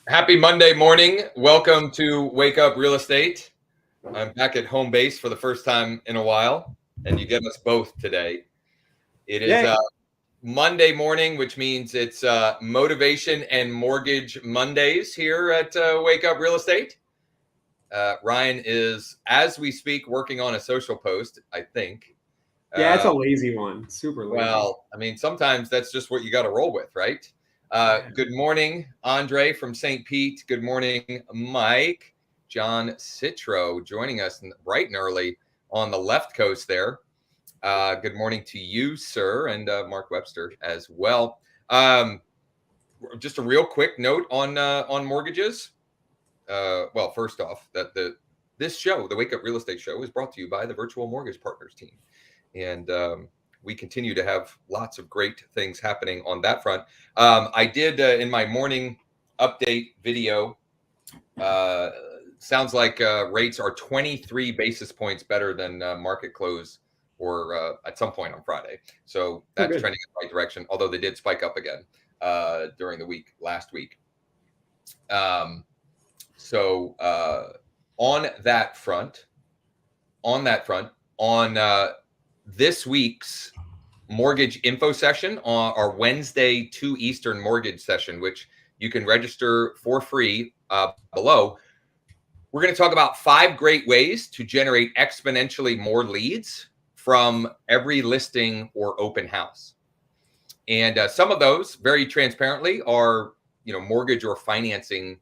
Happy Monday morning. Welcome to Wake Up Real Estate. I'm back at home base for the first time in a while, and you get us both today. It is Monday morning, which means it's Motivation and Mortgage Mondays here at Wake Up Real Estate. Ryan is, as we speak, working on a social post, I think. Yeah, it's a lazy one. Super lazy. Well, I mean, sometimes that's just what you got to roll with, right? Good morning, Andre from St. Pete. Good morning, Mike. John Citro joining us bright and early on the left coast there. Good morning to you, sir, and Mark Webster as well. Just a real quick note on mortgages. Well, first off, that this show, the Wake Up Real Estate Show, is brought to you by the Virtual Mortgage Partners team, and we continue to have lots of great things happening on that front. I did in my morning update video. Sounds like rates are 23 basis points better than market close or at some point on Friday. So that's trending in the right direction, although they did spike up again during the week last week. So on that front, on this week's mortgage info session, on our Wednesday 2 Eastern mortgage session, which you can register for free below, we're going to talk about 5 great ways to generate exponentially more leads from every listing or open house. And some of those, very transparently, are mortgage or financing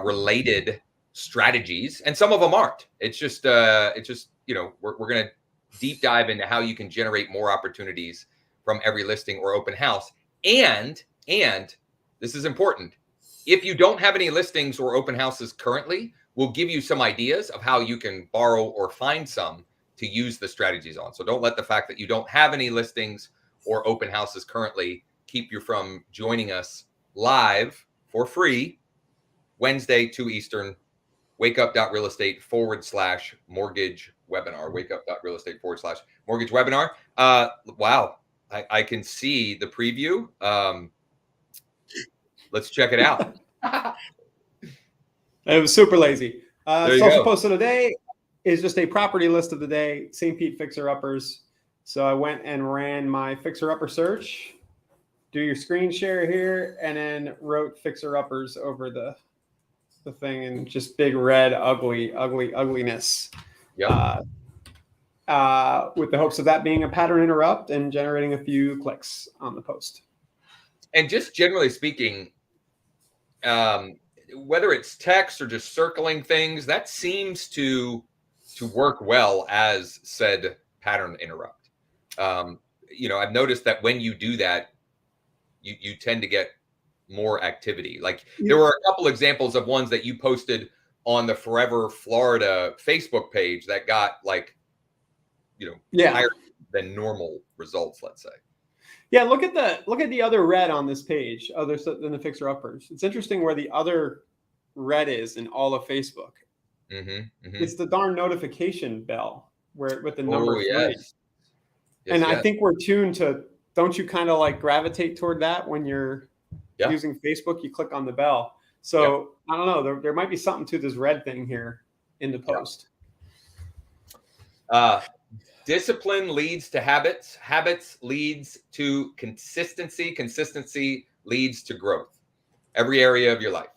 related strategies, and some of them aren't. It's just we're going to deep dive into how you can generate more opportunities from every listing or open house. And this is important. If you don't have any listings or open houses currently, we'll give you some ideas of how you can borrow or find some to use the strategies on. So don't let the fact that you don't have any listings or open houses currently keep you from joining us live for free Wednesday, 2 Eastern, wakeup.realestate/mortgage webinar. Wakeup.realestate/mortgage webinar. Wow, I can see the preview. Let's check it out. It was super lazy. Social post of the day is just a property list of the day, St. Pete fixer-uppers. So I went and ran my fixer-upper search. Do your screen share here, and then wrote fixer-uppers over the thing, and just big red ugliness. Yep. With the hopes of that being a pattern interrupt and generating a few clicks on the post. And just generally speaking, whether it's text or just circling things, that seems to work well as said pattern interrupt. I've noticed that when you do that, you tend to get more activity. Like there were a couple examples of ones that you posted on the Forever Florida Facebook page that got higher than normal results, let's say. Yeah, look at the other red on this page, other than the fixer uppers. It's interesting where the other red is in all of Facebook. It's the darn notification bell with the number 3. Yes. I think we're tuned to. Don't you kind of like gravitate toward that when you're using Facebook? You click on the bell. So I don't know. There might be something to this red thing here in the post. Discipline leads to habits. Habits leads to consistency. Consistency leads to growth. Every area of your life.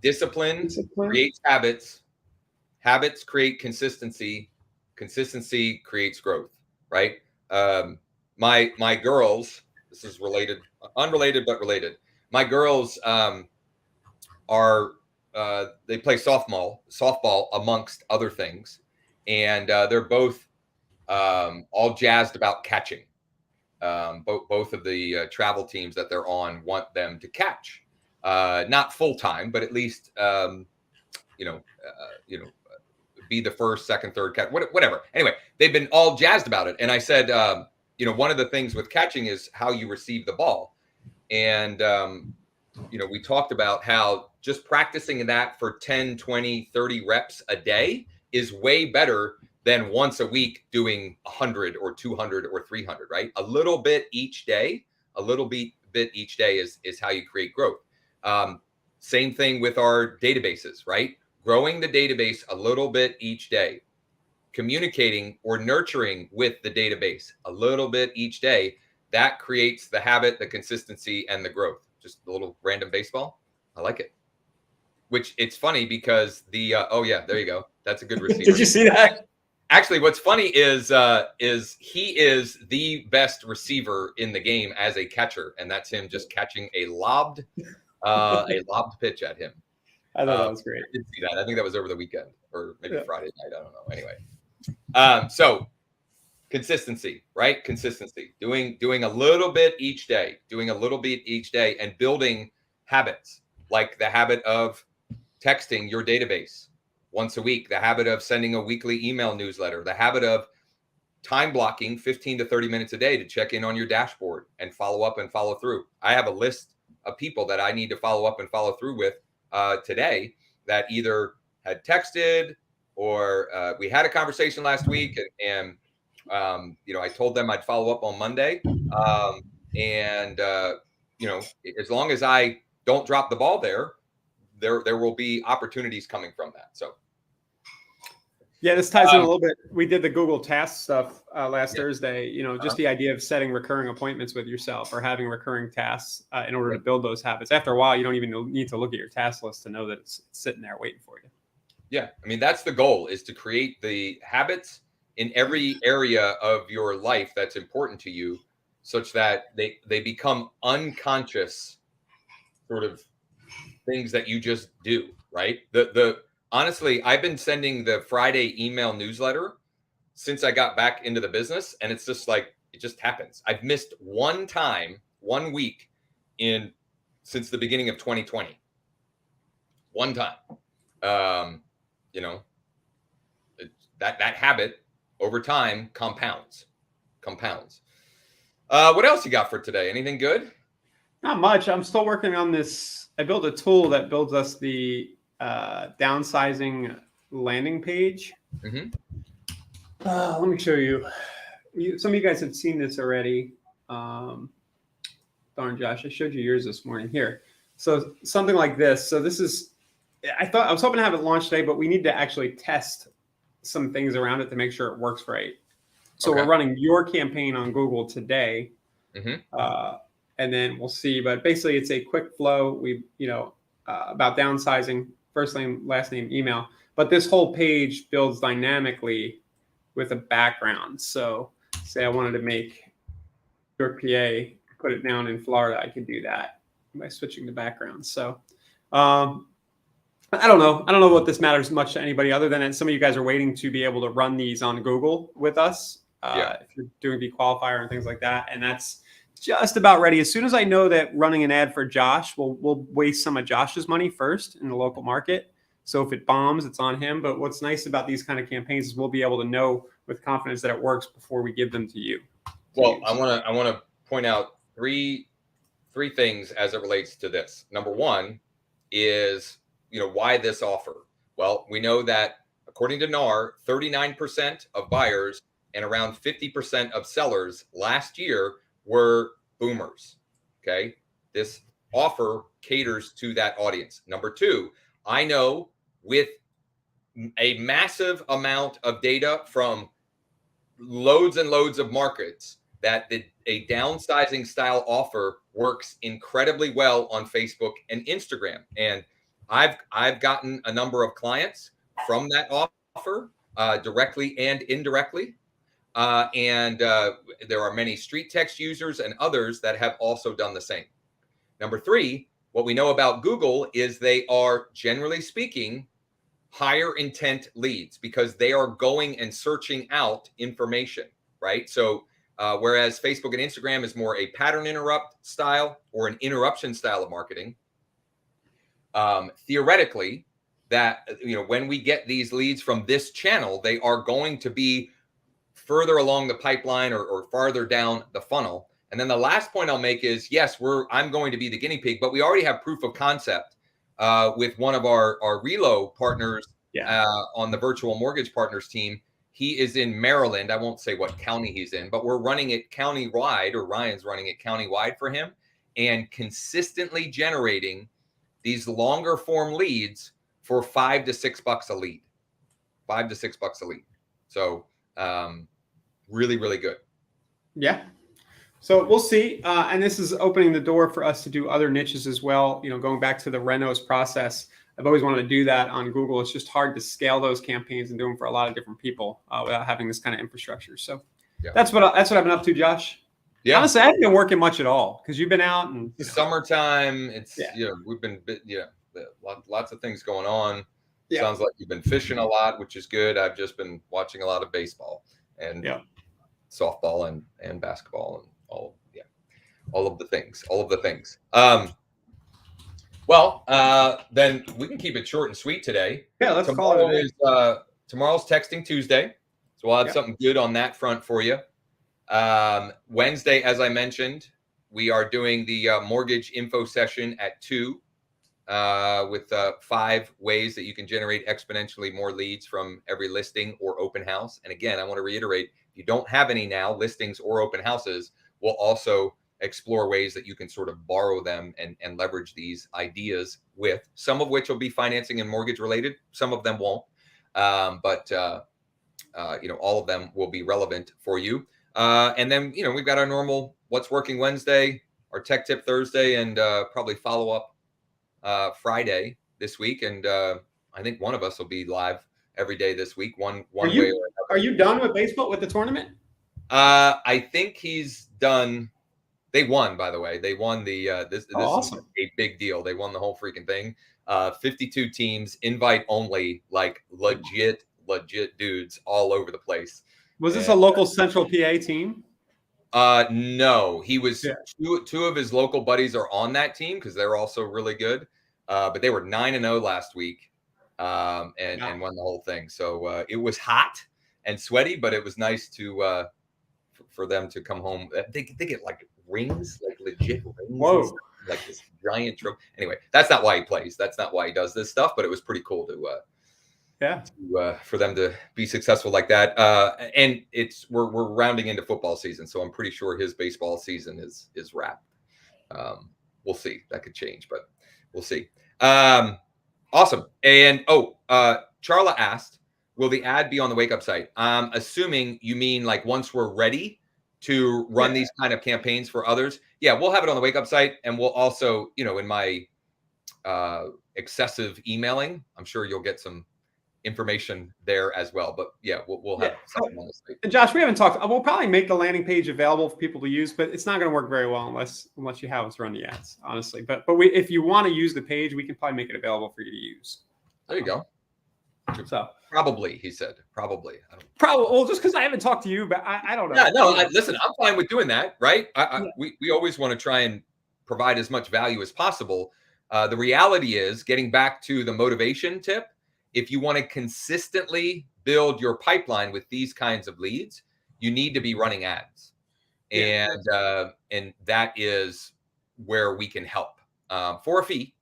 Discipline creates habits. Habits create consistency. Consistency creates growth. Right? My girls. This is unrelated but related. My girls they play softball amongst other things, and they're both all jazzed about catching. Both of the travel teams that they're on want them to catch, not full time, but at least be the first, second, third catch, whatever. Anyway, they've been all jazzed about it, and I said, one of the things with catching is how you receive the ball, and we talked about how just practicing that for 10, 20, 30 reps a day is way better than once a week doing 100 or 200 or 300, right? A little bit each day is how you create growth. Same thing with our databases, right? Growing the database a little bit each day, communicating or nurturing with the database a little bit each day. That creates the habit, the consistency, and the growth. Just a little random baseball. I like it. Which it's funny because oh yeah, there you go. That's a good receiver. Did you see that? Actually, what's funny is he is the best receiver in the game as a catcher, and that's him just catching a lobbed pitch at him. I thought that was great. I did see that. I think that was over the weekend or maybe Friday night. I don't know. Anyway, so consistency, right? Consistency. Doing a little bit each day, and building habits, like the habit of texting your database once a week, the habit of sending a weekly email newsletter, the habit of time blocking 15 to 30 minutes a day to check in on your dashboard and follow up and follow through. I have a list of people that I need to follow up and follow through with today that either had texted or we had a conversation last week and I told them I'd follow up on Monday. As long as I don't drop the ball there will be opportunities coming from that. So yeah, this ties in a little bit. We did the Google Task stuff last Thursday, just the idea of setting recurring appointments with yourself or having recurring tasks in order to build those habits. After a while, you don't even need to look at your task list to know that it's sitting there waiting for you. Yeah. I mean, that's the goal, is to create the habits in every area of your life that's important to you, such that they become unconscious sort of things that you just do, right? Honestly, I've been sending the Friday email newsletter since I got back into the business, and it's just like, it just happens. I've missed one week since the beginning of 2020. One time. That habit over time compounds. What else you got for today? Anything good? Not much. I'm still working on this. I built a tool that builds us the downsizing landing page. Mm-hmm. Let me show you. Some of you guys have seen this already. Darn, Josh, I showed you yours this morning. Here. So something like this. So this is, I was hoping to have it launched today, but we need to actually test some things around it to make sure it works right. So we're running your campaign on Google today. Mm-hmm. And then we'll see. But basically, it's a quick flow. About downsizing, first name, last name, email. But this whole page builds dynamically with a background. So say I wanted to make York, PA, put it down in Florida, I can do that by switching the background. So I don't know. I don't know what this matters much to anybody other than some of you guys are waiting to be able to run these on Google with us. If you're doing the qualifier and things like that. And that's just about ready. As soon as I know that running an ad for Josh, we'll waste some of Josh's money first in the local market. So if it bombs, it's on him. But what's nice about these kind of campaigns is we'll be able to know with confidence that it works before we give them to you. Well, I want to point out three things as it relates to this. Number one is, why this offer? Well, we know that according to NAR, 39% of buyers and around 50% of sellers last year were boomers. Okay. This offer caters to that audience. Number two, I know with a massive amount of data from loads and loads of markets that a downsizing style offer works incredibly well on Facebook and Instagram. And I've gotten a number of clients from that offer directly and indirectly. There are many street text users and others that have also done the same. Number three, what we know about Google is they are, generally speaking, higher intent leads because they are going and searching out information, right? So whereas Facebook and Instagram is more a pattern interrupt style or an interruption style of marketing, theoretically, that when we get these leads from this channel, they are going to be further along the pipeline or farther down the funnel. And then the last point I'll make is, yes, I'm going to be the guinea pig, but we already have proof of concept with one of our Relo partners on the virtual mortgage partners team. He is in Maryland. I won't say what county he's in, but we're running it county-wide, or Ryan's running it county-wide for him, and consistently generating these longer form leads for $5 to $6 a lead. $5 to $6 a lead. So really, really good. Yeah. So we'll see. And this is opening the door for us to do other niches as well. You know, going back to the Renos process, I've always wanted to do that on Google. It's just hard to scale those campaigns and do them for a lot of different people without having this kind of infrastructure. So that's what I've been up to, Josh. Yeah. Honestly, I haven't been working much at all because you've been out and summertime. It's we've been lots of things going on. Yeah. Sounds like you've been fishing a lot, which is good. I've just been watching a lot of baseball and softball and basketball and all of the things. Well, then we can keep it short and sweet today. Yeah, let's call it. Tomorrow's Texting Tuesday, so I'll have something good on that front for you. Wednesday, as I mentioned, we are doing the mortgage info session at 2 with 5 ways that you can generate exponentially more leads from every listing or open house. And again, I want to reiterate, if you don't have any now, listings or open houses, we'll also explore ways that you can sort of borrow them and leverage these ideas with, some of which will be financing and mortgage related. Some of them won't, but all of them will be relevant for you. And then, we've got our normal What's Working Wednesday, our Tech Tip Thursday, and probably follow up Friday this week. And I think one of us will be live every day this week. One way or another. Are you done with baseball, with the tournament? I think he's done. They won, by the way. They won the this awesome. Is a big deal. They won the whole freaking thing. 52 teams, invite only, like legit dudes all over the place. Was this a local Central PA team? No, he was two of his local buddies are on that team because they're also really good. But they were 9-0 last week, and won the whole thing. So it was hot and sweaty, but it was nice to for them to come home. They get like rings, like legit rings. Whoa. Like this giant trophy. Anyway, that's not why he plays. That's not why he does this stuff. But it was pretty cool for them to be successful like that. And we're rounding into football season, so I'm pretty sure his baseball season is wrapped. We'll see. That could change, but we'll see. Awesome. And Charla asked, will the ad be on the Wake Up site? I'm assuming you mean like once we're ready to run these kind of campaigns for others. Yeah, we'll have it on the Wake Up site, and we'll also, in my excessive emailing, I'm sure you'll get some information there as well. But yeah, we'll have something on the site. And Josh, we haven't talked. We'll probably make the landing page available for people to use, but it's not going to work very well unless you have us run the ads, honestly. But if you want to use the page, we can probably make it available for you to use. There you go. So probably, he said, probably. Probably. Well, just because I haven't talked to you, but I don't know. Yeah, no. Listen, I'm fine with doing that, right? We always want to try and provide as much value as possible. The reality is, getting back to the motivation tip, if you want to consistently build your pipeline with these kinds of leads, you need to be running ads, and that is where we can help for a fee.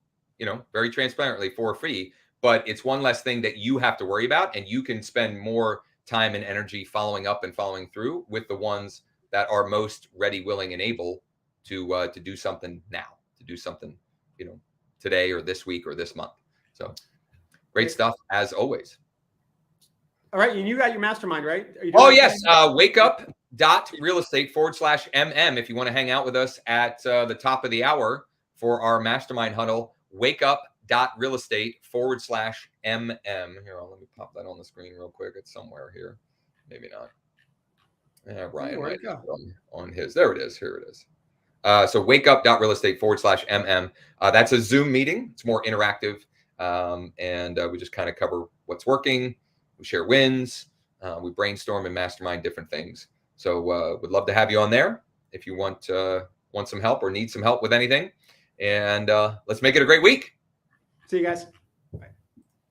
Very transparently for a fee. But it's one less thing that you have to worry about, and you can spend more time and energy following up and following through with the ones that are most ready, willing, and able to do something now, to do something, today or this week or this month. So great stuff as always. All right, and you got your mastermind, right? Yes, wakeup.realestate/MM if you want to hang out with us at the top of the hour for our mastermind huddle. wakeup.realestate/MM. Here, let me pop that on the screen real quick. It's somewhere here. Maybe not. Ryan might have it on his. There it is. Here it is. So wakeup.realestate/MM. That's a Zoom meeting. It's more interactive. And we just kind of cover what's working. We share wins. We brainstorm and mastermind different things. So would love to have you on there if you want some help or need some help with anything. And let's make it a great week. See you guys.